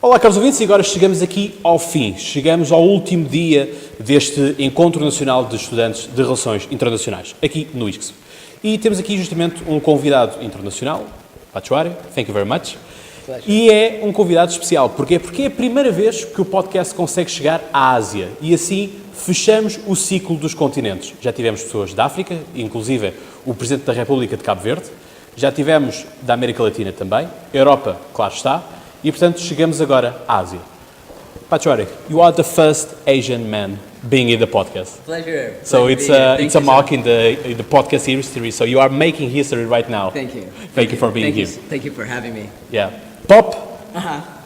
Olá, caros ouvintes, e agora chegamos aqui ao fim. Chegamos ao último dia deste Encontro Nacional de Estudantes de Relações Internacionais, aqui no ISCS. E temos aqui justamente um convidado internacional, Pachuari, thank you very much. Pleasure. E é um convidado especial. Porquê? Porque é a primeira vez que o podcast consegue chegar à Ásia e assim fechamos o ciclo dos continentes. Já tivemos pessoas da África, inclusive o Presidente da República de Cabo Verde, já tivemos da América Latina também, Europa, claro está, e portanto chegamos agora à Ásia. Pachuari, you are the first Asian man being in the podcast. Pleasure. So it's a mark in the podcast history. So you are making history right now. Thank you. Thank you for being here. Thank you for having me. Yeah. Pop.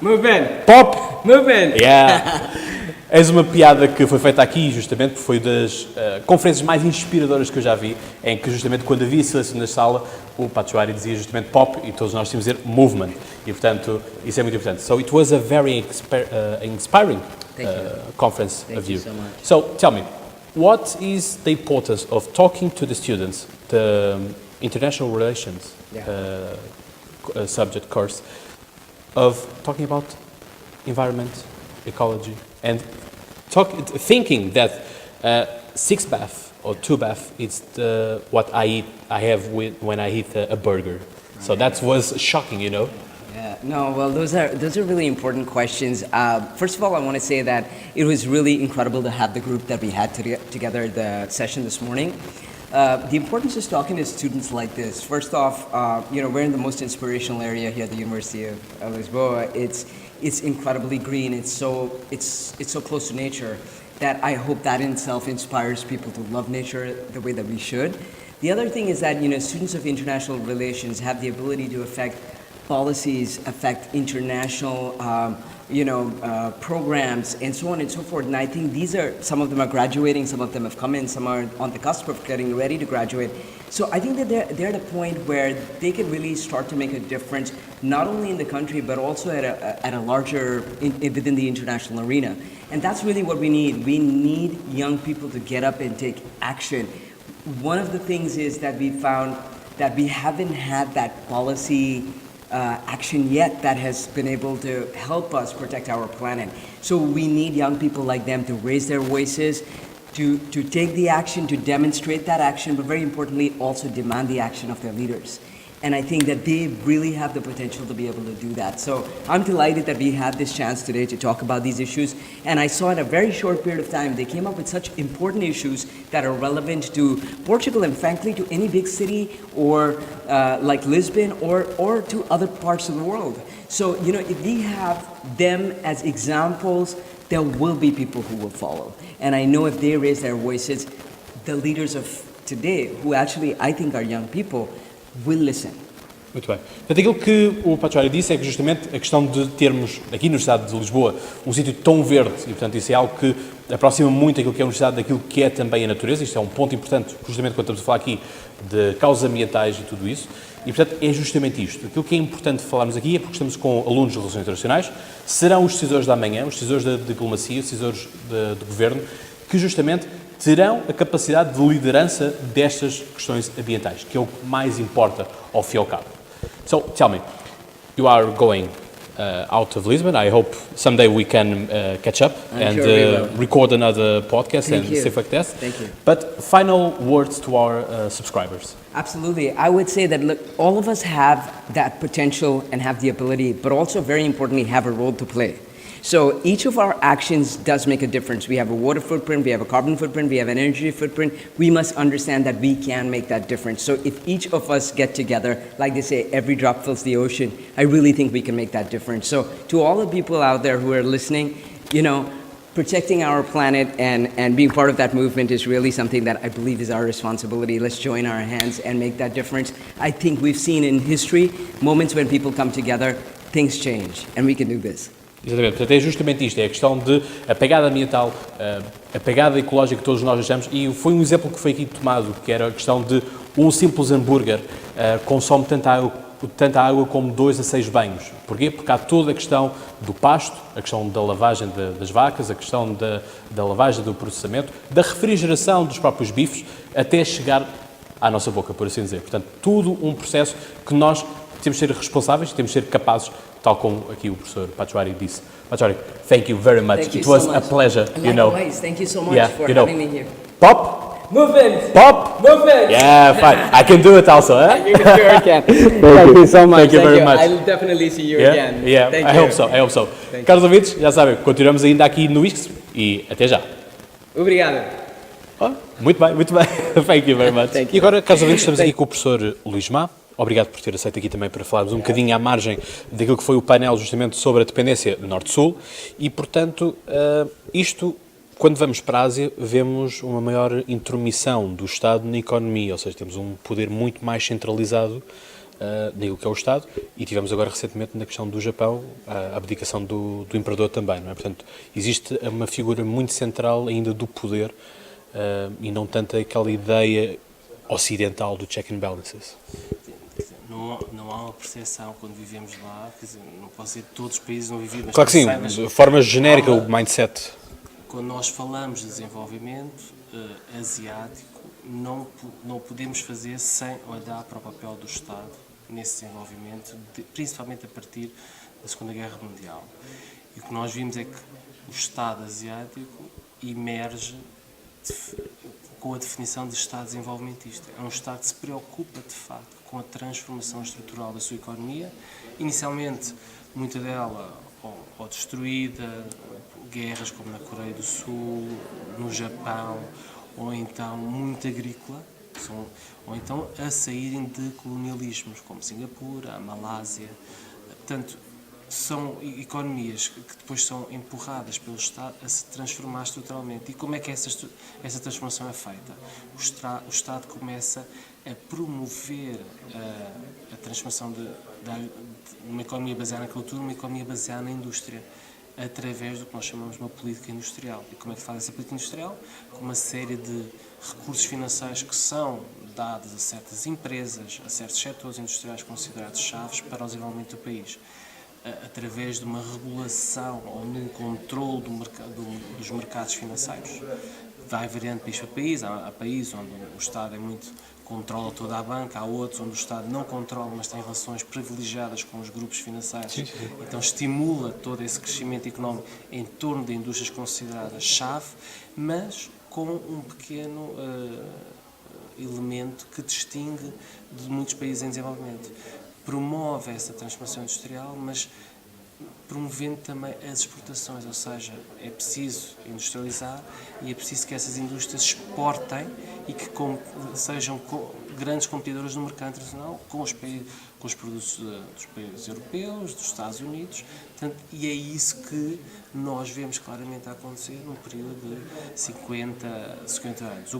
Move in. Pop. Move in. Yeah. És uma piada que foi feita aqui justamente porque foi das conferências mais inspiradoras que eu já vi, em que justamente quando havia silêncio na sala, o Pachuari dizia justamente pop e todos nós tínhamos de dizer movement. E portanto, isso é muito importante. So it was a very inspiring conference of you. Thank you so much. So tell me, what is the importance of talking to the students, the international relations subject course, of talking about environment, ecology, and thinking that 6 bath or 2 bath is what I have when I eat a burger. So that was shocking, you know. Yeah. No. Well, those are really important questions. First of all, I want to say that it was really incredible to have the group that we had together the session this morning. The importance of talking to students like this. First off, we're in the most inspirational area here at the University of Lisboa. It's incredibly green. It's so close to nature that I hope that in itself inspires people to love nature the way that we should. The other thing is that students of international relations have the ability to affect policies, affect international programs, and so on and so forth. And I think some of them are graduating, some of them have come in, some are on the cusp of getting ready to graduate. So I think that they're at a point where they can really start to make a difference, not only in the country, but also at a larger, within the international arena. And that's really what we need. We need young people to get up and take action. One of the things is that we found that we haven't had that policy action yet that has been able to help us protect our planet. So we need young people like them to raise their voices, to take the action, to demonstrate that action, but very importantly also demand the action of their leaders. And I think that they really have the potential to be able to do that. So I'm delighted that we had this chance today to talk about these issues. And I saw in a very short period of time, they came up with such important issues that are relevant to Portugal and frankly to any big city or like Lisbon or to other parts of the world. So, if we have them as examples, there will be people who will follow. And I know if they raise their voices, the leaders of today, who actually I think are young people, will listen. Muito bem. Portanto, aquilo que o Pachuari disse é que justamente a questão de termos aqui no estado de Lisboa um sítio tão verde, e portanto isso é algo que aproxima muito aquilo que é a universidade daquilo que é também a natureza. Isto é um ponto importante, justamente quando estamos a falar aqui de causas ambientais e tudo isso. E portanto é justamente isto. Aquilo que é importante falarmos aqui é porque estamos com alunos de Relações Internacionais, serão os decisores da manhã, os decisores da diplomacia, os decisores do governo, que justamente terão a capacidade de liderança destas questões ambientais, que é o que mais importa ao fim e ao cabo. So, tell me, you are going out of Lisbon. I hope someday we can catch up and record another podcast and stuff like that. Thank you. But final words to our subscribers. Absolutely. I would say that, look, all of us have that potential and have the ability, but also very importantly have a role to play. So each of our actions does make a difference. We have a water footprint, we have a carbon footprint, we have an energy footprint. We must understand that we can make that difference. So if each of us get together, like they say, every drop fills the ocean, I really think we can make that difference. So to all the people out there who are listening, protecting our planet and being part of that movement is really something that I believe is our responsibility. Let's join our hands and make that difference. I think we've seen in history moments when people come together, things change, and we can do this. Exatamente, portanto é justamente isto, é a questão de a pegada ambiental, a pegada ecológica que todos nós achamos, e foi um exemplo que foi aqui tomado, que era a questão de um simples hambúrguer consome tanta água como 2 a 6 banhos. Porquê? Porque há toda a questão do pasto, a questão da lavagem das vacas, a questão da lavagem do processamento, da refrigeração dos próprios bifes, até chegar à nossa boca, por assim dizer. Portanto, tudo um processo que nós temos de ser responsáveis, temos de ser capazes, tal como aqui o professor Pachuari disse. Pachuari, thank you very much. Thank you It was so a much. pleasure, Likewise, thank you so much for having me here. Pop? Movement! Pop? Movement! Yeah, fine. I can do it also, eh? You sure can. Thank you so much. Thank you very much. I'll definitely see you Yeah, again. yeah. Thank I you. hope so. Caros ouvintes, já sabem, continuamos ainda aqui no Wix e até já. Obrigado. Muito bem. Thank you very much. Thank you. E agora, caros ouvintes, estamos aqui com o professor Luís Má. Obrigado por ter aceito aqui também para falarmos um bocadinho à margem daquilo que foi o painel justamente sobre a dependência Norte-Sul e, portanto, isto, quando vamos para a Ásia, vemos uma maior intromissão do Estado na economia, ou seja, temos um poder muito mais centralizado naquilo que é o Estado e tivemos agora recentemente na questão do Japão a abdicação do imperador também, não é? Portanto, existe uma figura muito central ainda do poder e não tanto aquela ideia ocidental do check and balances. Não há uma percepção quando vivemos lá, quer dizer, não posso dizer que todos os países não vivem, mas Claro que sim, saibas, de forma genérica o mindset. quando nós falamos de desenvolvimento asiático, não podemos fazer sem olhar para o papel do Estado nesse desenvolvimento, principalmente a partir da Segunda Guerra Mundial. E o que nós vimos é que o Estado asiático emerge com a definição de Estado desenvolvimentista. É um Estado que se preocupa, de facto, com a transformação estrutural da sua economia, inicialmente muita dela ou destruída, guerras como na Coreia do Sul, no Japão, ou então muito agrícola, ou então a saírem de colonialismos como Singapura, a Malásia. Portanto, são economias que depois são empurradas pelo Estado a se transformar estruturalmente. E como é que essa transformação é feita? O Estado começa a promover a transformação de uma economia baseada na cultura, uma economia baseada na indústria, através do que nós chamamos de uma política industrial. E como é que faz essa política industrial? Com uma série de recursos financeiros que são dados a certas empresas, a certos setores industriais considerados chaves para o desenvolvimento do país, através de uma regulação ou num controle dos mercados financeiros. Vai variando país para país, há países onde o Estado controla toda a banca, há outros onde o Estado não controla, mas tem relações privilegiadas com os grupos financeiros. Sim. Então estimula todo esse crescimento económico em torno de indústrias consideradas chave, mas com um pequeno elemento que distingue de muitos países em desenvolvimento. Promove essa transformação industrial, mas promovendo também as exportações, ou seja, é preciso industrializar e é preciso que essas indústrias exportem e que sejam grandes competidoras no mercado internacional com os produtos dos países europeus, dos Estados Unidos, portanto, e é isso que nós vemos claramente a acontecer num período de 50 anos. O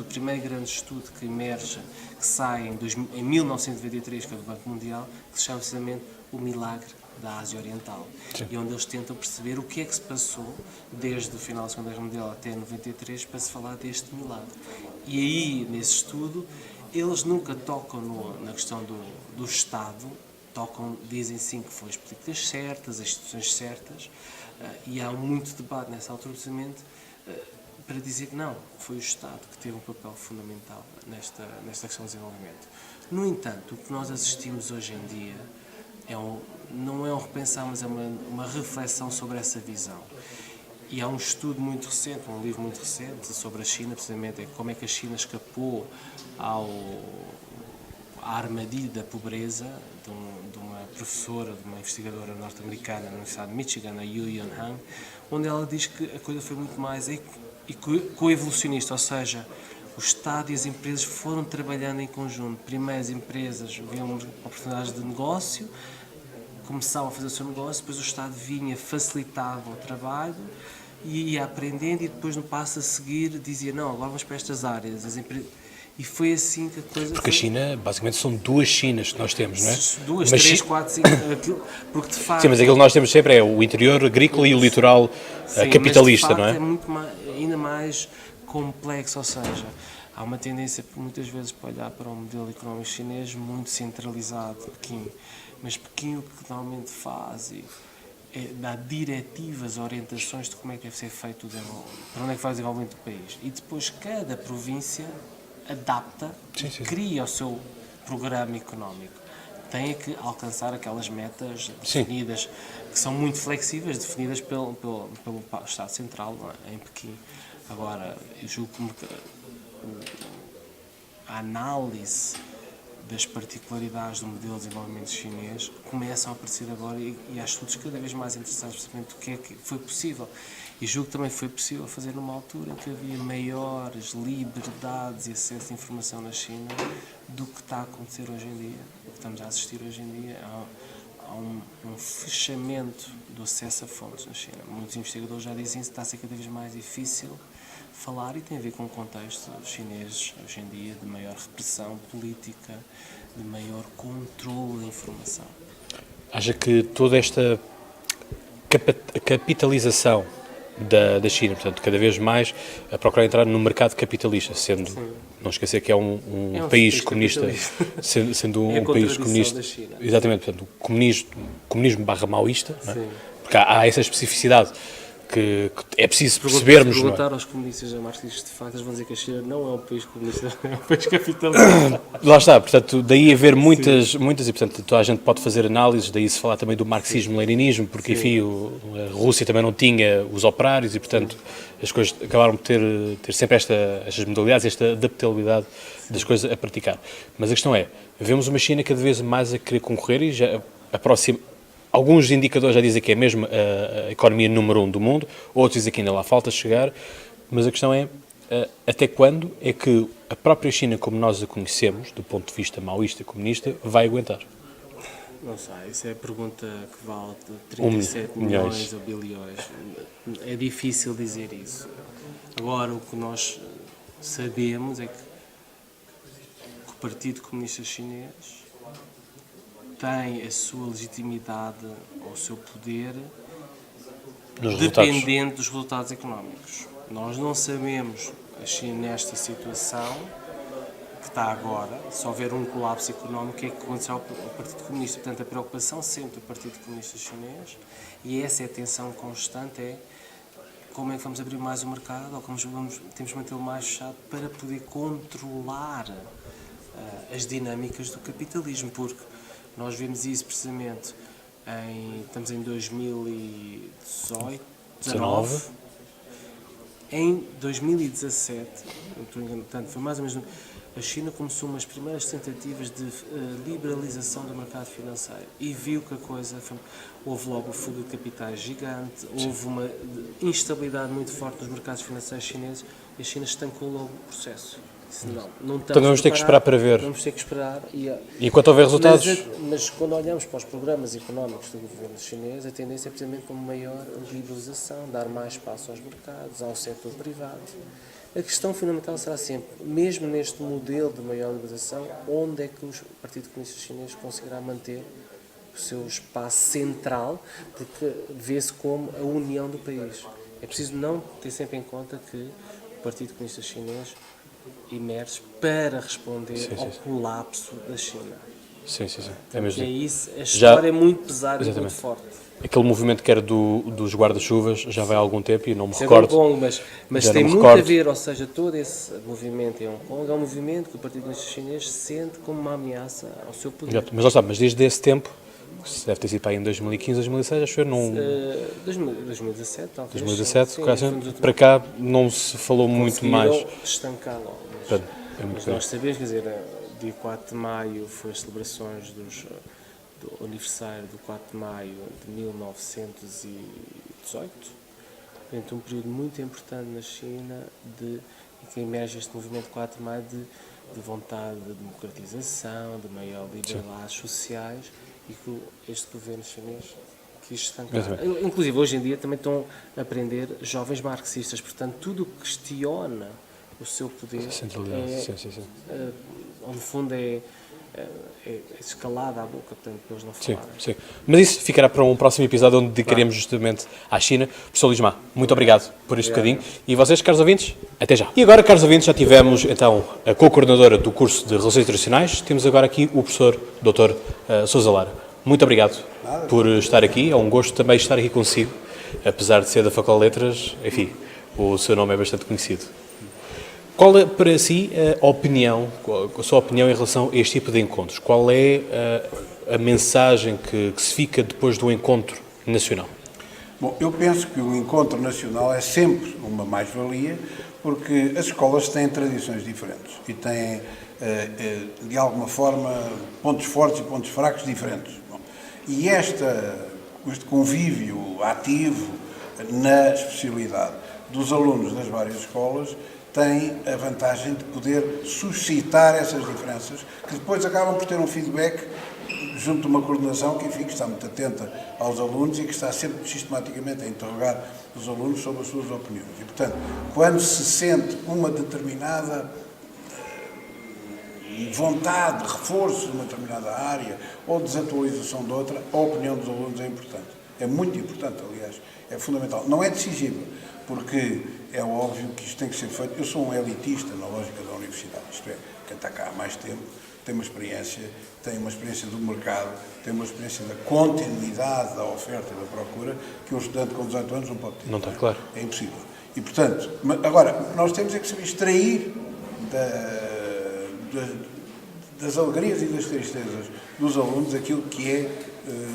primeiro grande estudo que emerge, que sai em 1993, que é do Banco Mundial, que se chama precisamente o milagre da Ásia Oriental. Sim. E onde eles tentam perceber o que é que se passou desde o final da Segunda Guerra Mundial até 93 para se falar deste milagre. E aí, nesse estudo, eles nunca tocam na questão do Estado, dizem sim que foram as políticas certas, as instituições certas, e há muito debate nessa altura, precisamente, para dizer que não, foi o Estado que teve um papel fundamental nesta questão do desenvolvimento. No entanto, o que nós assistimos hoje em dia não é um repensar, mas é uma reflexão sobre essa visão. E há um estudo muito recente, um livro muito recente sobre a China, precisamente, é como é que a China escapou à armadilha da pobreza de uma professora, de uma investigadora norte-americana na Universidade de Michigan, a Yu Yun Han, onde ela diz que a coisa foi muito mais coevolucionista, ou seja, o Estado e as empresas foram trabalhando em conjunto. Primeiro as empresas viam oportunidades de negócio, começavam a fazer o seu negócio, depois o Estado vinha, facilitava o trabalho e ia aprendendo e depois no passo a seguir dizia, não, agora vamos para estas áreas. E foi assim que a coisa... Porque a China, basicamente, são duas Chinas que nós temos, não é? Duas, três, quatro, cinco, porque de facto... Sim, mas aquilo que nós temos sempre é o interior agrícola e o litoral capitalista, mas de facto, não é? É muito ainda mais complexo, ou seja, há uma tendência muitas vezes para olhar para o modelo económico chinês muito centralizado, Pequim. Mas Pequim o que normalmente faz é dar diretivas, orientações de como é que deve ser feito o desenvolvimento, para onde é que vai o desenvolvimento do país. E depois cada província adapta, cria o seu programa económico. tem que alcançar aquelas metas definidas, que são muito flexíveis, definidas pelo Estado Central, não é? Em Pequim. Agora, eu julgo que a análise das particularidades do modelo de desenvolvimento chinês começam a aparecer agora e há estudos cada vez mais interessantes percebendo o que é que foi possível. E julgo que também foi possível fazer numa altura em que havia maiores liberdades e acesso à informação na China do que está a acontecer hoje em dia. O que estamos a assistir hoje em dia há um fechamento do acesso a fontes na China. Muitos investigadores já dizem que está a ser cada vez mais difícil falar e tem a ver com o contexto chinês hoje em dia de maior repressão política, de maior controle da informação. Acha que toda esta capitalização da China, portanto, cada vez mais a procurar entrar no mercado capitalista, sendo, não esquecer que é um país comunista, sendo um país comunista, exatamente, portanto, comunismo barra maoísta, não é? Porque há essa especificidade que é preciso percebermos. Se perguntar aos comunistas e marxistas, de facto, eles vão dizer que a China não é um país comunista, é um país capitalista. Lá está, portanto, daí haver muitas, e portanto, toda a gente pode fazer análises, daí se falar também do marxismo-leninismo, porque, enfim, a Rússia também não tinha os operários e, portanto, as coisas acabaram por ter sempre estas modalidades, esta adaptabilidade das coisas a praticar. Mas a questão é, vemos uma China cada vez mais a querer concorrer e já aproxima. Alguns indicadores já dizem que é mesmo a economia número 1 do mundo, outros dizem que ainda lá falta chegar, mas a questão é até quando é que a própria China, como nós a conhecemos, do ponto de vista maoísta e comunista, vai aguentar? Não sei, isso é a pergunta que vale de 37 milhões ou bilhões. É difícil dizer isso. Agora, o que nós sabemos é que o Partido Comunista Chinês tem a sua legitimidade ou o seu poder dependente dos resultados económicos. Nós não sabemos, a China nesta situação que está agora, se houver um colapso económico, o que é que acontecerá ao Partido Comunista. Portanto, a preocupação sempre do Partido Comunista Chinês, e essa é a tensão constante, é como é que vamos abrir mais o mercado ou como temos de mantê-lo mais fechado para poder controlar as dinâmicas do capitalismo, porque nós vemos isso precisamente estamos em 2018, 19. Em 2017, não estou enganado, portanto, foi mais ou menos, a China começou umas primeiras tentativas de liberalização do mercado financeiro e viu que a coisa houve logo fuga de capitais gigante, houve uma instabilidade muito forte nos mercados financeiros chineses e a China estancou logo o processo. Não então vamos ter que esperar para ver. Vamos ter que esperar. E enquanto houver resultados... Mas quando olhamos para os programas económicos do governo chinês, a tendência é precisamente para uma maior liberalização, dar mais espaço aos mercados, ao setor privado. A questão fundamental será sempre, mesmo neste modelo de maior liberalização, onde é que o Partido Comunista Chinês conseguirá manter o seu espaço central, porque vê-se como a união do país. É preciso não ter sempre em conta que o Partido Comunista Chinês emerge para responder ao colapso da China. Sim. É mesmo. É isso, a história é muito pesada e muito forte. Aquele movimento que era dos guarda-chuvas já vai há algum tempo e não me recordo. Hong Kong, mas tem muito a ver, ou seja, todo esse movimento em Hong Kong é um movimento que o Partido Comunista Chinês sente como uma ameaça ao seu poder. Exato. Mas lá está, mas desde esse tempo, que deve ter sido para aí em 2015, 2016, acho que foi, não... 2017, talvez. 2017, para cá não se falou muito mais. Estancar logo. Mas nós sabemos, quer dizer, dia 4 de maio foi as celebrações do aniversário do 4 de maio de 1918, portanto um período muito importante na China em que emerge este movimento 4 de maio de vontade de democratização, de maior liberdades sociais e que este governo chinês quis estancar. Inclusive hoje em dia também estão a aprender jovens marxistas, portanto tudo o que questiona o seu poder no fundo é escalada à boca, portanto, para eles não falarem. Sim. Mas isso ficará para um próximo episódio onde dedicaremos justamente à China. Professor Luís Má, muito obrigado por este bocadinho. E vocês, caros ouvintes, até já. E agora, caros ouvintes, já tivemos então a co-coordenadora do curso de Relações Internacionais, temos agora aqui o professor Dr. Sousa Lara. Muito obrigado por estar aqui, é um gosto também estar aqui consigo, apesar de ser da Faculdade de Letras, enfim, o seu nome é bastante conhecido. Qual é, para si, a sua opinião em relação a este tipo de encontros? Qual é a mensagem que se fica depois do encontro nacional? Bom, eu penso que o encontro nacional é sempre uma mais-valia, porque as escolas têm tradições diferentes e têm, de alguma forma, pontos fortes e pontos fracos diferentes. Bom, e este convívio ativo na especialidade dos alunos das várias escolas tem a vantagem de poder suscitar essas diferenças, que depois acabam por ter um feedback junto de uma coordenação que, enfim, que está muito atenta aos alunos e que está sempre sistematicamente a interrogar os alunos sobre as suas opiniões. E, portanto, quando se sente uma determinada vontade de reforço de uma determinada área ou desatualização de outra, a opinião dos alunos é importante. É muito importante, aliás, é fundamental. Não é decisiva, porque é óbvio que isto tem que ser feito. Eu sou um elitista na lógica da universidade, isto é, quem está cá há mais tempo tem uma experiência do mercado, tem uma experiência da continuidade da oferta e da procura que um estudante com 18 anos não pode ter. Não está, claro. É impossível. E, portanto, agora, o que nós temos é que saber extrair das alegrias e das tristezas dos alunos aquilo que é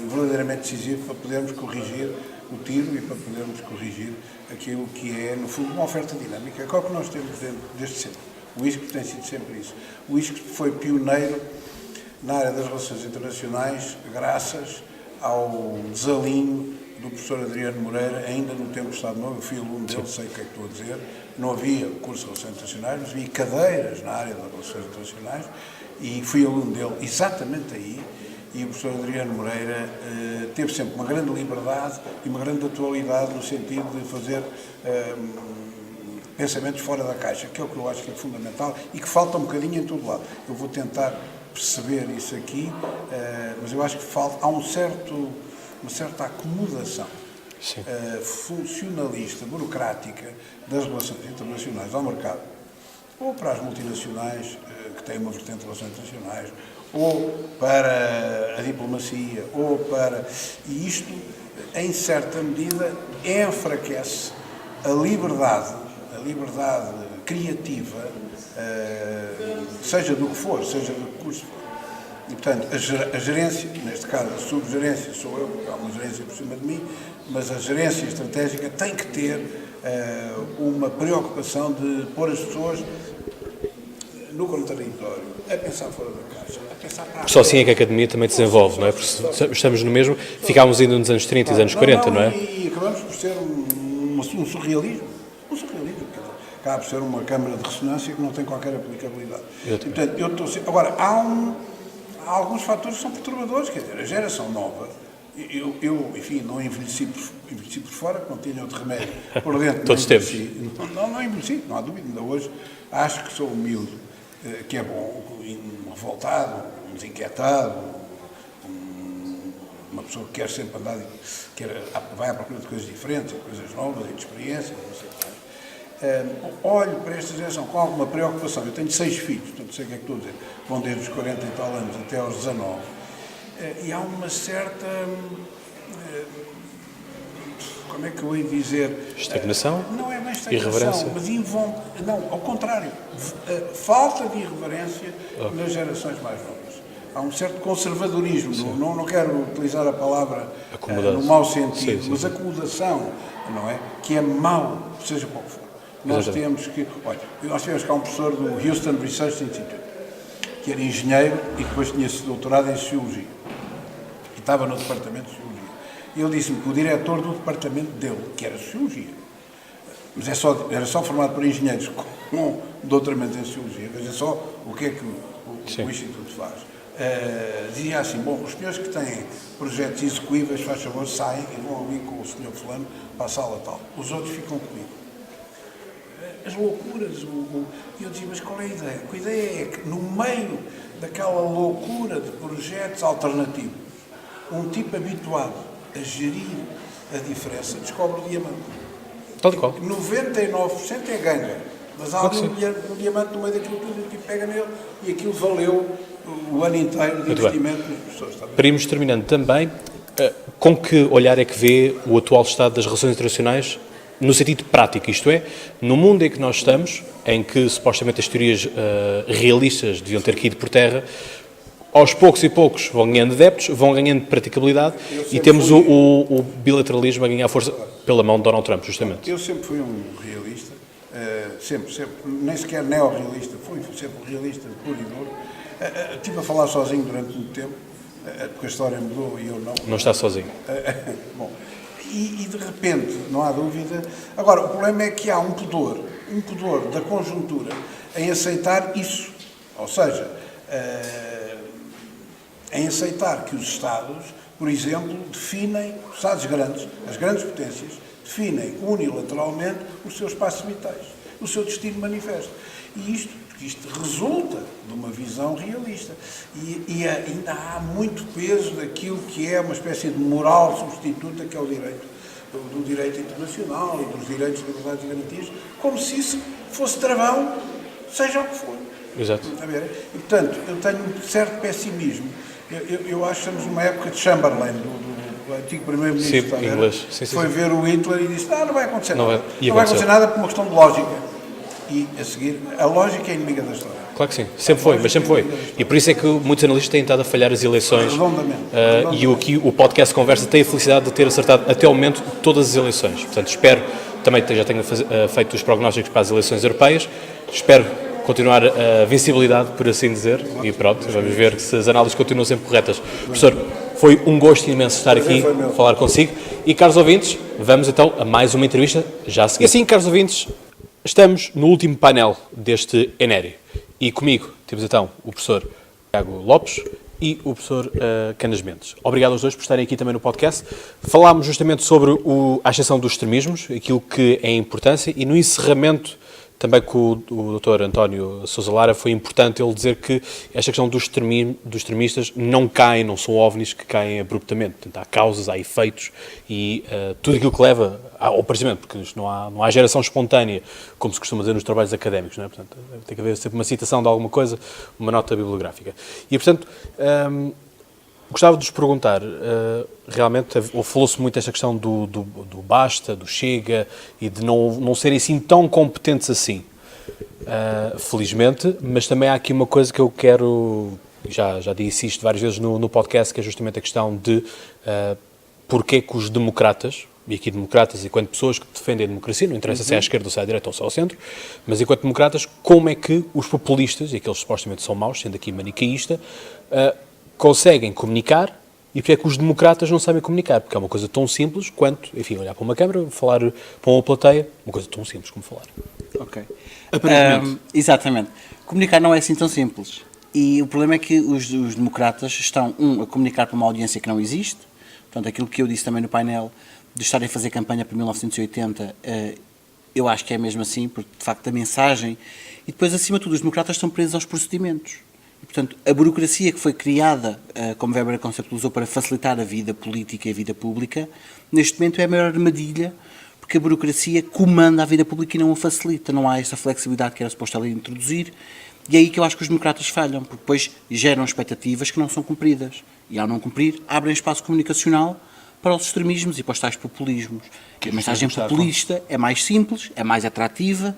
verdadeiramente decisivo para podermos corrigir o tiro e para podermos corrigir aquilo que é, no fundo, uma oferta dinâmica. Qual que nós temos desde sempre? O ISCTE tem sido sempre isso. O ISCTE foi pioneiro na área das relações internacionais graças ao desalinho do professor Adriano Moreira, ainda no tempo do Estado Novo. Eu fui aluno dele, sei o que é que estou a dizer. Não havia curso de Relações Internacionais, mas havia cadeiras na área das Relações Internacionais e fui aluno dele exatamente aí. E o professor Adriano Moreira teve sempre uma grande liberdade e uma grande atualidade no sentido de fazer pensamentos fora da caixa, que é o que eu acho que é fundamental e que falta um bocadinho em todo lado. Eu vou tentar perceber isso aqui, mas eu acho que há uma certa acomodação funcionalista, burocrática das relações internacionais ao mercado, ou para as multinacionais, que têm uma vertente de relações internacionais, ou para a diplomacia, ou para... E isto, em certa medida, enfraquece a liberdade criativa, seja do que for, seja do que curso for. E, portanto, a gerência, neste caso a subgerência sou eu, porque há uma gerência por cima de mim, mas a gerência estratégica tem que ter uma preocupação de pôr as pessoas no contraditório, a pensar fora da caixa, a pensar para a Só assim é que a academia também desenvolve, não é? Porque estamos no mesmo, ficámos ainda nos anos 30 e nos anos 40, não é? E acabamos por ser um surrealismo. Um surrealismo, quer dizer, acaba por ser uma câmara de ressonância que não tem qualquer aplicabilidade. Portanto, eu estou sempre... Agora, há alguns fatores que são perturbadores, quer dizer, a geração nova, eu enfim, não envelheci por fora, não tinha outro remédio por dentro. Todos temos. Não envelheci, não há dúvida, ainda hoje acho que sou humilde, que é bom, um revoltado, um desinquietado, uma pessoa que quer sempre andar, vai à procura de coisas diferentes, de coisas novas e de experiências, não sei o que mais. Olho para esta geração com alguma preocupação. Eu tenho 6 filhos, portanto sei o que é que estou a dizer, vão desde os 40 e tal anos até aos 19, e há uma certa, como é que eu ia dizer? Estagnação? Não é bem estagnação, Irreverência? mas não, ao contrário, falta de irreverência nas gerações mais novas. Há um certo conservadorismo, não quero utilizar a palavra no mau sentido, mas acomodação, não é? Que é mau, seja para o que for. Nós temos cá um professor do Houston Research Institute, que era engenheiro e depois tinha se doutorado em Sociologia, e estava no departamento de Sociologia. E ele disse-me que o diretor do departamento dele, que era Sociologia, mas era só formado por engenheiros com doutoramento em Sociologia, veja só o que é que o Instituto faz. Dizia assim, bom, os senhores que têm projetos execuíveis, faz favor, saem e vão ali com o senhor fulano para a sala tal. Os outros ficam comigo. As loucuras, e eu dizia, mas qual é a ideia? A ideia é que no meio daquela loucura de projetos alternativos, um tipo habituado a gerir a diferença descobre o diamante. Tal e qual. 99% é ganga, mas há um diamante no meio daquilo tudo, e pega nele, e aquilo valeu o ano inteiro de investimento nas pessoas. Para irmos terminando também, com que olhar é que vê o atual estado das relações internacionais no sentido prático, isto é, no mundo em que nós estamos, em que supostamente as teorias realistas deviam ter caído por terra, aos poucos e poucos vão ganhando adeptos, vão ganhando praticabilidade e temos o bilateralismo a ganhar força pela mão de Donald Trump, justamente. Eu sempre fui um realista, sempre, nem sequer neorrealista, fui sempre um realista puro e duro. Estive a falar sozinho durante muito tempo, porque a história mudou e eu não. Não está sozinho. Bom, e de repente, não há dúvida. Agora, o problema é que há um pudor da conjuntura em aceitar isso. Ou seja, em aceitar que os Estados, por exemplo, definem, os Estados grandes, as grandes potências, definem unilateralmente os seus espaços vitais, o seu destino manifesto. E isto resulta de uma visão realista. E ainda há muito peso daquilo que é uma espécie de moral substituta, que é o direito, do direito internacional e dos direitos, liberdades e garantias, como se isso fosse travão, seja o que for. Exato. E, portanto, eu tenho um certo pessimismo. Eu acho que estamos numa época de Chamberlain, do antigo primeiro-ministro. Sim, inglês. Sim, foi ver o Hitler e disse, não vai acontecer não nada. Não vai acontecer nada por uma questão de lógica. E, a seguir, a lógica é inimiga da história. Claro que sim, sempre foi, mas sempre foi. E por isso é que muitos analistas têm estado a falhar as eleições. Redondamente. E o podcast Conversa tem a felicidade de ter acertado até ao momento todas as eleições. Portanto, espero, também já tenho feito os prognósticos para as eleições europeias, espero continuar a vencibilidade, por assim dizer, e pronto, vamos ver se as análises continuam sempre corretas. Professor, foi um gosto imenso estar aqui, falar consigo. E, caros ouvintes, vamos então a mais uma entrevista já a seguir. E assim, caros ouvintes, estamos no último painel deste Enério. E comigo temos então o professor Tiago Lopes e o professor Canas Mendes. Obrigado aos dois por estarem aqui também no podcast. Falámos justamente sobre a ascensão dos extremismos, aquilo que é a importância, e no encerramento também com o Dr. António Sousa Lara foi importante ele dizer que esta questão dos extremistas não caem, não são ovnis que caem abruptamente. Portanto, há causas, há efeitos e tudo aquilo que leva ao aparecimento, porque não há geração espontânea, como se costuma dizer nos trabalhos académicos, não é? Portanto, tem que haver sempre uma citação de alguma coisa, uma nota bibliográfica. E, portanto, gostava de vos perguntar, realmente falou-se muito esta questão do basta, do chega e de não serem assim tão competentes assim, felizmente, mas também há aqui uma coisa que eu quero, já disse isto várias vezes no podcast, que é justamente a questão de porque que os democratas, e aqui democratas enquanto pessoas que defendem a democracia, não interessa se é à esquerda ou se é à direita ou se é ao centro, mas enquanto democratas, como é que os populistas, e aqueles supostamente são maus, sendo aqui manicaísta, conseguem comunicar e porque é que os democratas não sabem comunicar, porque é uma coisa tão simples quanto, enfim, olhar para uma câmara, falar para uma plateia, uma coisa tão simples como falar. Ok. Exatamente. Comunicar não é assim tão simples. E o problema é que os democratas estão, a comunicar para uma audiência que não existe, portanto, aquilo que eu disse também no painel, de estarem a fazer campanha para 1980, eu acho que é mesmo assim, porque de facto a mensagem, e depois acima de tudo os democratas estão presos aos procedimentos. E, portanto, a burocracia que foi criada, como Weber conceptualizou, para facilitar a vida política e a vida pública, neste momento é a maior armadilha, porque a burocracia comanda a vida pública e não a facilita, não há essa flexibilidade que era suposto ali introduzir, e é aí que eu acho que os democratas falham, porque depois geram expectativas que não são cumpridas, e ao não cumprir, abrem espaço comunicacional para os extremismos e para os tais populismos. A mensagem populista é mais simples, é mais atrativa,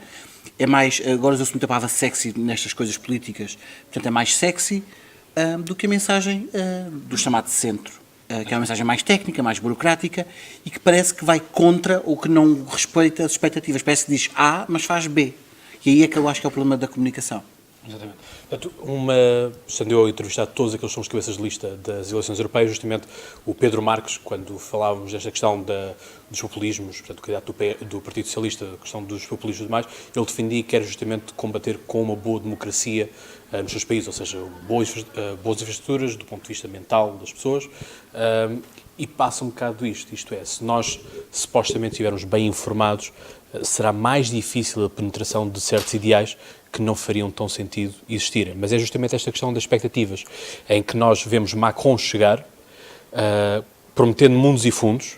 é mais, agora usa-se muito a palavra sexy nestas coisas políticas, portanto é mais sexy do que a mensagem do chamado centro, que é uma mensagem mais técnica, mais burocrática e que parece que vai contra ou que não respeita as expectativas, parece que diz A, mas faz B. E aí é que eu acho que é o problema da comunicação. Exatamente. Portanto, estando eu a entrevistar todos aqueles que são os cabeças de lista das eleições europeias, justamente o Pedro Marques, quando falávamos desta questão dos populismos, portanto, o candidato do Partido Socialista, a questão dos populismos e demais, ele defendia que era justamente combater com uma boa democracia nos seus países, ou seja, boas infraestruturas do ponto de vista mental das pessoas, e passa um bocado isto é, se nós supostamente estivermos bem informados, será mais difícil a penetração de certos ideais que não fariam tão sentido existirem. Mas é justamente esta questão das expectativas, em que nós vemos Macron chegar, prometendo mundos e fundos,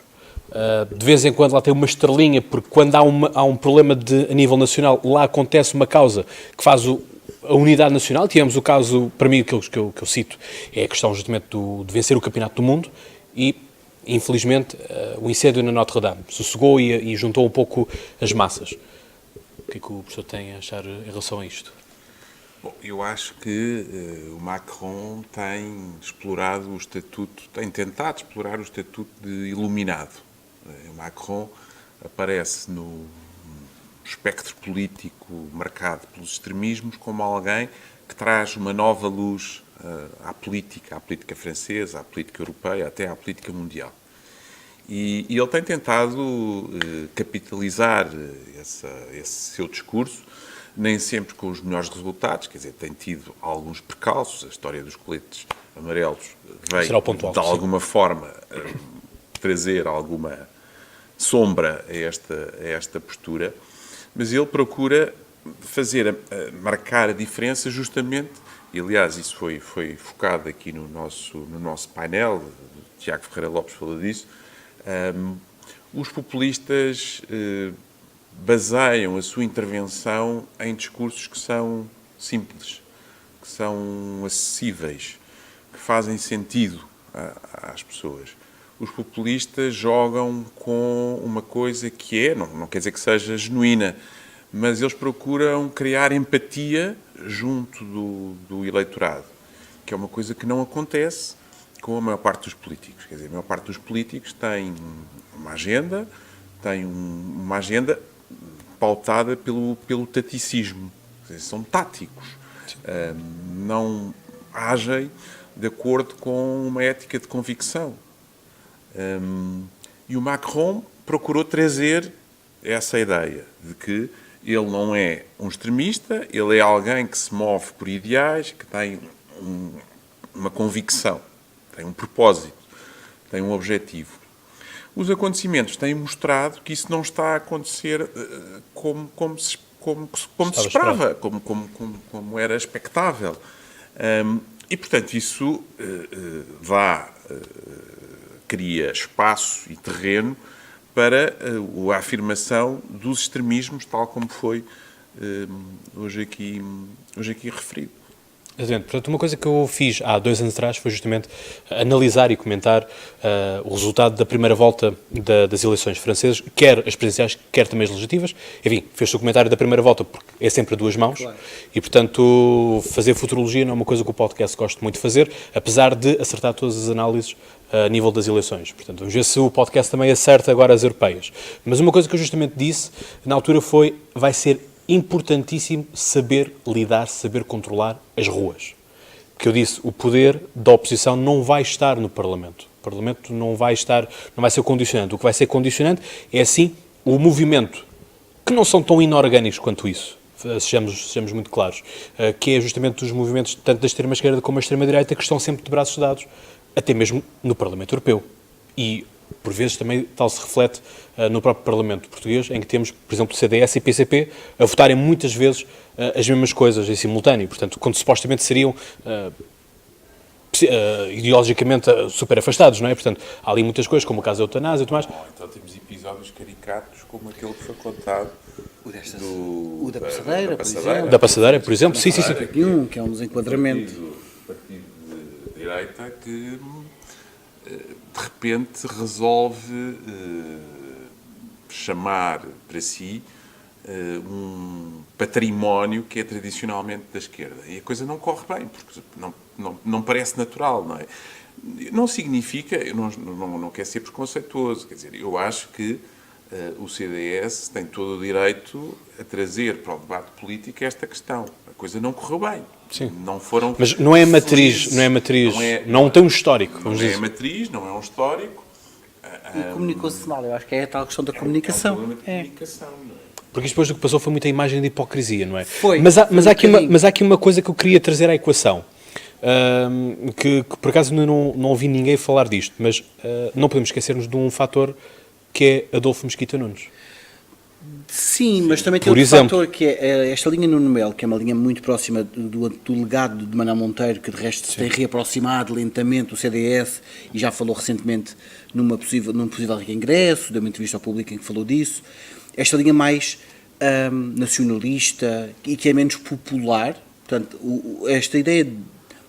de vez em quando lá tem uma estrelinha, porque quando há um problema a nível nacional, lá acontece uma causa que faz a unidade nacional. Tivemos o caso, para mim, que eu cito, é a questão justamente de vencer o Campeonato do Mundo e, infelizmente, o incêndio na Notre-Dame sossegou e juntou um pouco as massas. O que é que o professor tem a achar em relação a isto? Bom, eu acho que o Macron tem explorado o estatuto, tem tentado explorar o estatuto de iluminado. O Macron aparece no espectro político marcado pelos extremismos como alguém que traz uma nova luz à política francesa, à política europeia, até à política mundial. E ele tem tentado capitalizar esse seu discurso, nem sempre com os melhores resultados, quer dizer, tem tido alguns percalços, a história dos coletes amarelos veio, de alguma forma, trazer alguma sombra a esta postura, mas ele procura marcar a diferença justamente, e aliás isso foi focado aqui no nosso painel, o Tiago Ferreira Lopes falou disso, os populistas baseiam a sua intervenção em discursos que são simples, que são acessíveis, que fazem sentido às pessoas. Os populistas jogam com uma coisa que não quer dizer que seja genuína, mas eles procuram criar empatia junto do eleitorado, que é uma coisa que não acontece com a maior parte dos políticos. Quer dizer, a maior parte dos políticos tem uma agenda pautada pelo taticismo. Quer dizer, são táticos. Não agem de acordo com uma ética de convicção. E o Macron procurou trazer essa ideia de que ele não é um extremista, ele é alguém que se move por ideais, que tem uma convicção, tem um propósito, tem um objetivo. Os acontecimentos têm mostrado que isso não está a acontecer como se esperava, como era expectável. E, portanto, isso cria espaço e terreno para a afirmação dos extremismos, tal como foi hoje aqui referido. Exatamente. Portanto, uma coisa que eu fiz há 2 anos atrás foi justamente analisar e comentar o resultado da primeira volta das eleições francesas, quer as presidenciais, quer também as legislativas. Enfim, fez-se o comentário da primeira volta porque é sempre a 2 mãos. Claro. E, portanto, fazer futurologia não é uma coisa que o podcast gosta muito de fazer, apesar de acertar todas as análises a nível das eleições. Portanto, vamos ver se o podcast também acerta agora as europeias. Mas uma coisa que eu justamente disse na altura vai ser importantíssimo saber lidar, saber controlar as ruas. Porque eu disse, o poder da oposição não vai estar no Parlamento. O Parlamento não vai ser o condicionante. O que vai ser condicionante é, sim, o movimento, que não são tão inorgânicos quanto isso, sejamos muito claros, que é justamente os movimentos tanto da extrema-esquerda como da extrema-direita que estão sempre de braços dados, até mesmo no Parlamento Europeu. E, por vezes, também tal se reflete no próprio Parlamento português, em que temos, por exemplo, CDS e PCP a votarem muitas vezes as mesmas coisas em simultâneo. Portanto, quando supostamente seriam ideologicamente super afastados, não é? Portanto, há ali muitas coisas, como o caso da eutanásia e tudo mais. Então temos episódios caricatos, como aquele que foi contado da passadeira, por exemplo. Da passadeira, por exemplo. Sim. Que é um desenquadramento. Partido de direita que de repente resolve chamar para si um património que é tradicionalmente da esquerda. E a coisa não corre bem, porque não parece natural, não é? Não significa, eu não quero ser preconceituoso, quer dizer, eu acho que o CDS tem todo o direito a trazer para o debate político esta questão. A coisa não correu bem. Sim. Não foram. Mas não é matriz, não tem um histórico. Não é matriz, não é um histórico. E comunicou-se mal, eu acho que é a tal questão da comunicação. É um problema de comunicação, não é? Porque depois do que passou foi muita imagem de hipocrisia, não é? Foi. Mas há aqui uma coisa que eu queria trazer à equação, que por acaso ainda não ouvi ninguém falar disto, mas não podemos esquecermos de um fator que é Adolfo Mesquita Nunes. Sim, mas também tem outro fator que é esta linha Nuno Melo, que é uma linha muito próxima do legado de Manuel Monteiro, que de resto se tem reaproximado lentamente do CDS e já falou recentemente num possível reingresso, deu uma entrevista ao público em que falou disso. Esta linha mais nacionalista e que é menos popular, portanto, esta ideia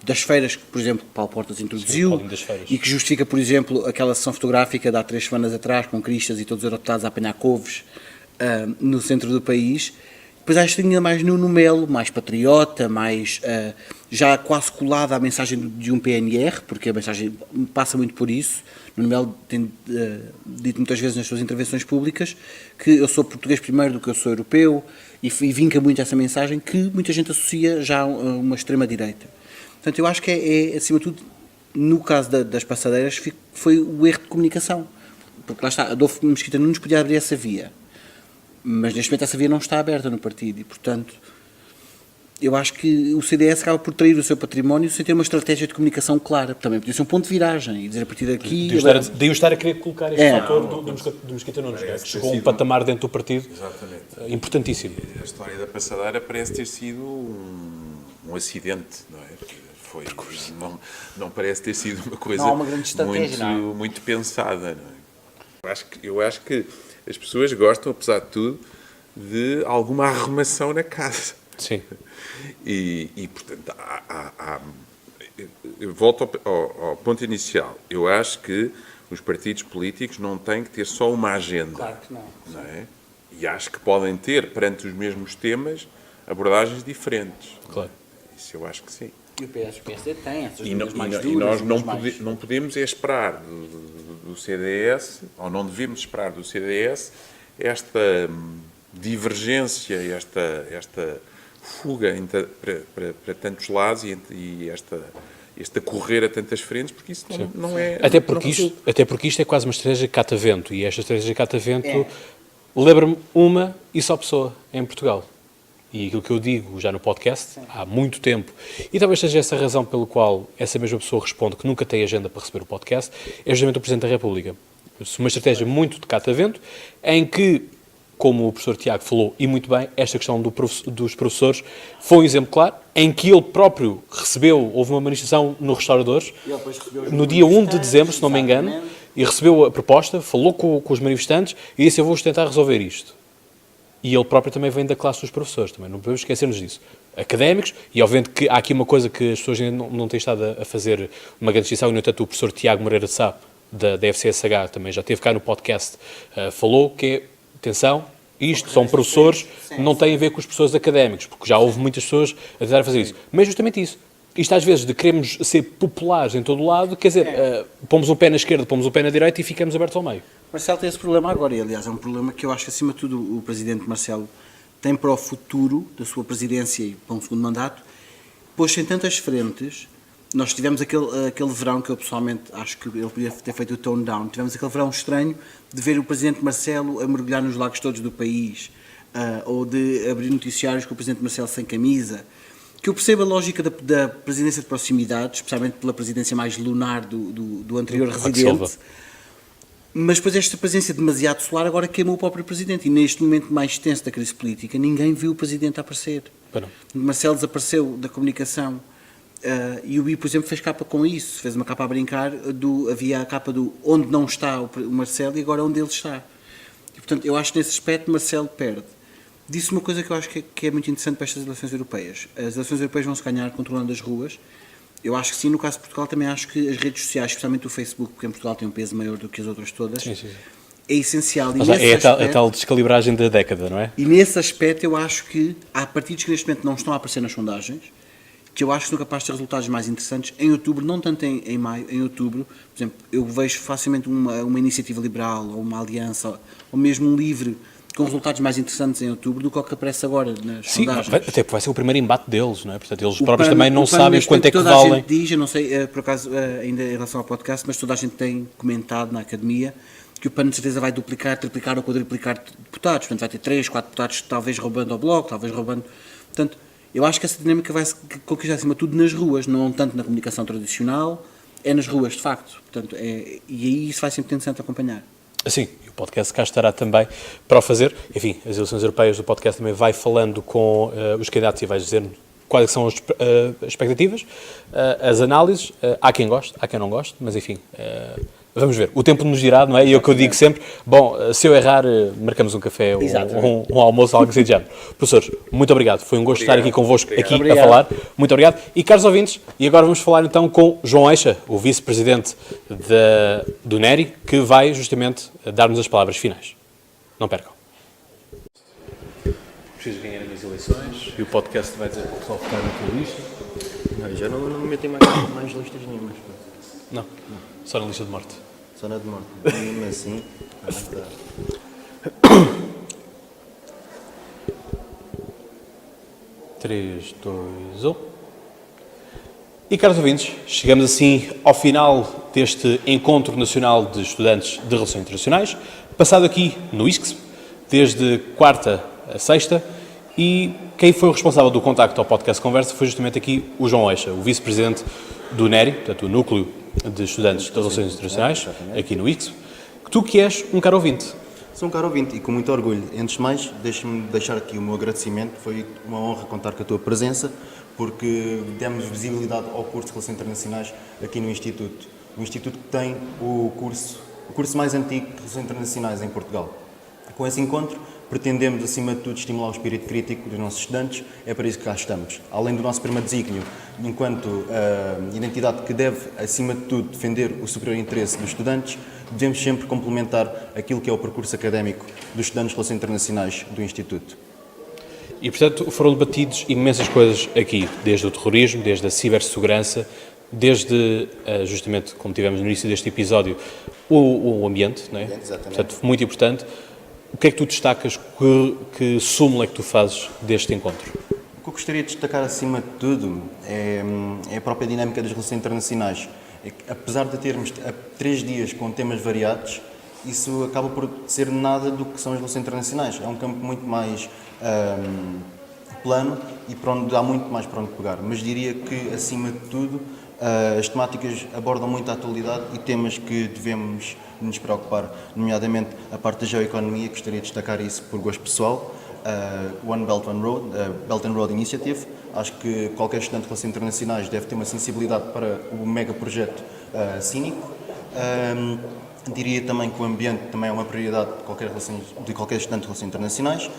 das feiras que, por exemplo, Paulo Portas introduziu e que justifica, por exemplo, aquela sessão fotográfica de há 3 semanas atrás com cristas e todos os eurodeputados a apanhar couves no centro do país, Depois acho que ainda mais no Melo, mais patriota, mais já quase colada à mensagem de um PNR, porque a mensagem passa muito por isso. Nuno Melo tem dito muitas vezes nas suas intervenções públicas que eu sou português primeiro do que eu sou europeu, e vinca muito essa mensagem que muita gente associa já a uma extrema-direita. Portanto, eu acho que acima de tudo, no caso das passadeiras, foi o erro de comunicação. Porque lá está, Adolfo Mesquita Nunes podia abrir essa via, mas neste momento essa via não está aberta no partido e, portanto, eu acho que o CDS acaba por trair o seu património sem ter uma estratégia de comunicação clara. Também podia ser um ponto de viragem e dizer a partir daqui... Daí eu estar a querer colocar este fator do Mesquita Nunes, que chegou a um patamar dentro do partido importantíssimo. A história da passadeira parece ter sido um acidente, não é? Não parece ter sido uma coisa uma grande estratégia, muito pensada, não é? Eu acho que as pessoas gostam, apesar de tudo, de alguma arrumação na casa. Sim. E portanto, eu volto ao ponto inicial. Eu acho que os partidos políticos não têm que ter só uma agenda. Claro que não É? E acho que podem ter, perante os mesmos temas, abordagens diferentes. Claro. Isso eu acho que sim. E o PSD tem essas E medidas mais duras. nós mais... não podemos esperar do CDS, ou não devemos esperar do CDS, esta divergência, esta fuga para tantos lados e este correr a tantas frentes, porque isso não é... Até porque isto é quase uma estratégia catavento, e esta estratégia catavento lembra-me uma e só pessoa em Portugal. E aquilo que eu digo já no podcast, há muito tempo, e talvez seja essa a razão pela qual essa mesma pessoa responde que nunca tem agenda para receber o podcast, é justamente o Presidente da República. Uma estratégia muito de catavento, em que, como o professor Tiago falou, e muito bem, esta questão dos professores foi um exemplo claro, em que ele próprio houve uma manifestação no Restauradores, no dia 1 de dezembro, se não me engano, e recebeu a proposta, falou com os manifestantes e disse: eu vou tentar resolver isto. E ele próprio também vem da classe dos professores, também não podemos esquecer-nos disso. Académicos, e obviamente que há aqui uma coisa que as pessoas ainda não têm estado a fazer uma grande distinção, e no entanto o professor Tiago Moreira de Sá, da FCSH, também já esteve cá no podcast, falou que é, atenção, isto são professores, não tem a ver com os professores académicos, porque já houve muitas pessoas a tentar fazer isso. Mas justamente isso. Isto às vezes de queremos ser populares em todo o lado, quer dizer, pomos um pé na esquerda, pomos um pé na direita e ficamos abertos ao meio. Marcelo tem esse problema agora, e aliás é um problema que eu acho que acima de tudo o Presidente Marcelo tem para o futuro da sua presidência e para um segundo mandato, pois em tantas frentes. Nós tivemos aquele verão que eu pessoalmente acho que ele podia ter feito o tone down, tivemos aquele verão estranho de ver o Presidente Marcelo a mergulhar nos lagos todos do país, ou de abrir noticiários com o Presidente Marcelo sem camisa, que eu percebo a lógica da presidência de proximidade, especialmente pela presidência mais lunar do anterior residente, mas depois esta presença demasiado solar agora queimou o próprio Presidente, e neste momento mais tenso da crise política ninguém viu o Presidente aparecer. Marcelo desapareceu da comunicação. E o BI, por exemplo, fez capa com isso, fez uma capa a brincar, havia a capa do onde não está o Marcelo e agora onde ele está. E, portanto, eu acho que nesse aspecto Marcelo perde. Disse uma coisa que eu acho que é muito interessante para estas eleições europeias. As eleições europeias vão-se ganhar controlando as ruas. Eu acho que sim, no caso de Portugal também acho que as redes sociais, especialmente o Facebook, porque em Portugal tem um peso maior do que as outras todas, sim. É essencial. Mas a tal descalibragem da década, não é? E nesse aspecto eu acho que há partidos que neste momento não estão a aparecer nas sondagens, que eu acho que são capazes de ter resultados mais interessantes em outubro, não tanto em maio, em outubro. Por exemplo, eu vejo facilmente uma iniciativa liberal, ou uma aliança, ou mesmo um livre, com resultados mais interessantes em outubro do que o que aparece agora nas sondagens. Até porque vai ser o primeiro embate deles, não é? Portanto, eles próprios também não sabem quanto é que valem. Toda a gente diz, eu não sei, por acaso, ainda em relação ao podcast, mas toda a gente tem comentado na academia que o PAN de certeza vai duplicar, triplicar ou quadruplicar deputados. Portanto, vai ter 3, 4 deputados, talvez roubando ao Bloco, talvez roubando... Portanto, eu acho que essa dinâmica vai se conquistar acima de tudo nas ruas, não tanto na comunicação tradicional, é nas ruas, de facto. Portanto, e aí isso vai sempre ter interessante acompanhar. Sim, e o podcast cá estará também para o fazer. Enfim, as eleições europeias do podcast também vai falando com os candidatos e vai dizer quais são as expectativas, as análises. Há quem goste, há quem não goste, mas enfim... Vamos ver, o tempo nos dirá, não é? E é o que eu digo sempre, bom, se eu errar, marcamos um café ou um almoço, algo assim de género. Professores, muito obrigado, foi um gosto estar aqui convosco, aqui a falar, muito obrigado. E caros ouvintes, e agora vamos falar então com João Eixa, o vice-presidente do NERI, que vai justamente dar-nos as palavras finais. Não percam. Preciso ganhar a eleições e o podcast vai dizer que o pessoal votar na tua lista. Não, já não me metem mais listas nenhumas. Pá. Não, só na lista de morte. Só na de morte. Mesmo assim, também está. 3, 2, 1. E, caros ouvintes, chegamos assim ao final deste Encontro Nacional de Estudantes de Relações Internacionais, passado aqui no ISCS, desde quarta a sexta, e quem foi o responsável do contacto ao podcast Conversa foi justamente aqui o João Eixa, o vice-presidente do NERI, portanto o Núcleo de Estudantes de Relações Internacionais, aqui no ISCS, tu que és um caro ouvinte. Sou um caro ouvinte e com muito orgulho. Antes de mais, deixa-me deixar aqui o meu agradecimento. Foi uma honra contar com a tua presença, porque demos visibilidade ao curso de Relações Internacionais aqui no Instituto. O Instituto que tem o curso mais antigo de Relações Internacionais em Portugal. Com esse encontro, pretendemos, acima de tudo, estimular o espírito crítico dos nossos estudantes. É para isso que cá estamos. Além do nosso primeiro desígnio, enquanto identidade que deve, acima de tudo, defender o superior interesse dos estudantes, devemos sempre complementar aquilo que é o percurso académico dos estudantes de Relações Internacionais do Instituto. E, portanto, foram debatidos imensas coisas aqui, desde o terrorismo, desde a cibersegurança, desde, justamente, como tivemos no início deste episódio, o ambiente, não é? Exatamente. Portanto, muito importante. O que é que tu destacas, que súmula é que tu fazes deste encontro? O que eu gostaria de destacar, acima de tudo, é a própria dinâmica das relações internacionais. É que, apesar de termos 3 dias com temas variados, isso acaba por ser nada do que são as relações internacionais. É um campo muito mais plano e para onde há muito mais para onde pegar. Mas diria que, acima de tudo, as temáticas abordam muito a atualidade e temas que devemos nos preocupar, nomeadamente a parte da geoeconomia. Gostaria de destacar isso por gosto pessoal. One Belt, One Road, Belt and Road Initiative. Acho que qualquer estudante de relações internacionais deve ter uma sensibilidade para o mega projeto cínico. Diria também que o ambiente também é uma prioridade de qualquer estudante de relações internacionais.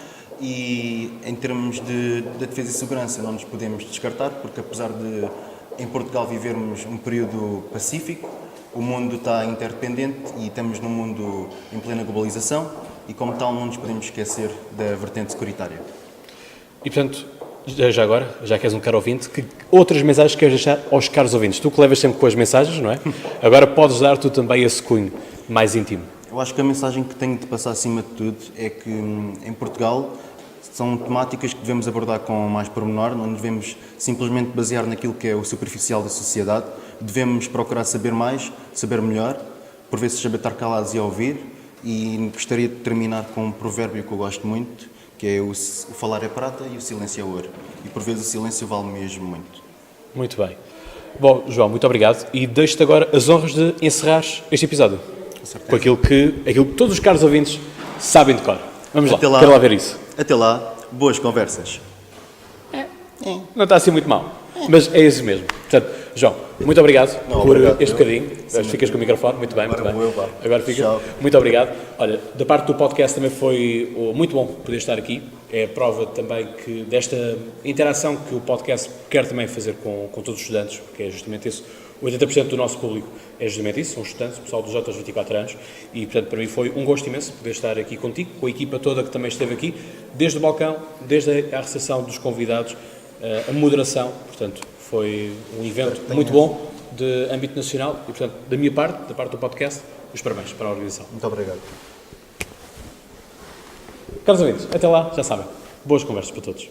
E em termos de defesa e segurança não nos podemos descartar, porque apesar de em Portugal vivermos um período pacífico, o mundo está interdependente e estamos num mundo em plena globalização e, como tal, não nos podemos esquecer da vertente securitária. E, portanto, já agora, já que és um caro ouvinte, que outras mensagens queres deixar aos caros ouvintes? Tu que levas sempre com as mensagens, não é? Agora podes dar tu também esse cunho mais íntimo. Eu acho que a mensagem que tenho de passar acima de tudo é que, em Portugal, são temáticas que devemos abordar com mais pormenor, não devemos simplesmente basear naquilo que é o superficial da sociedade, devemos procurar saber mais, saber melhor, por vezes saber estar calados e ouvir, e gostaria de terminar com um provérbio que eu gosto muito, que é o falar é prata e o silêncio é ouro, e por vezes o silêncio vale mesmo muito. Muito bem. Bom, João, muito obrigado, e deixo-te agora as honras de encerrar este episódio, com aquilo que todos os caros ouvintes sabem de cor. Vamos lá, quero lá ver isso. Até lá, boas conversas. Não está assim muito mal, mas é isso mesmo. Portanto, João, muito obrigado por este bocadinho. Ficas com o microfone, muito bem, muito bem. Agora fica. Tchau. Muito obrigado. Olha, da parte do podcast também foi muito bom poder estar aqui. É a prova também que desta interação que o podcast quer também fazer com todos os estudantes, porque é justamente isso. 80% do nosso público é justamente isso, são estudantes, o pessoal dos outros 24 anos, e portanto para mim foi um gosto imenso poder estar aqui contigo, com a equipa toda que também esteve aqui, desde o balcão, desde a recepção dos convidados, a moderação, portanto foi um evento muito bom de âmbito nacional e portanto da minha parte, da parte do podcast, os parabéns para a organização. Muito obrigado. Caros ouvintes, até lá, já sabem, boas conversas para todos.